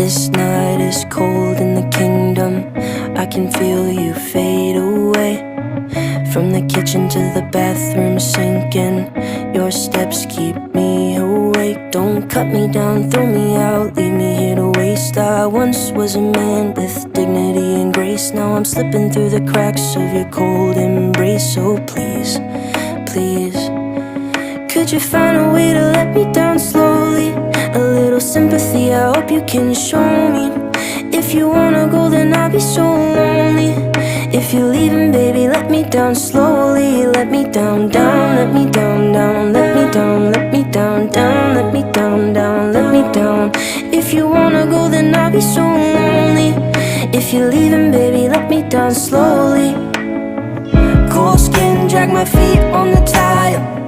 This night is cold in the kingdom. I can feel you fade away. From the kitchen to the bathroom sinking, your steps keep me awake. Don't cut me down, throw me out, leave me here to waste. I once was a man with dignity and grace. Now I'm slipping through the cracks of your cold embrace. So please, please, could you find a way to let me down slowly? A little sympathy, I hope you can show me. If you wanna go, then I'll be so lonely. If you're leaving, baby, let me down slowly. Let me down, down, let me down, down. Let me down, let me down, down. Let me down, down, let me down. If you wanna go, then I'll be so lonely. If you're leaving, baby, let me down slowly. Cold skin, drag my feet on the tile.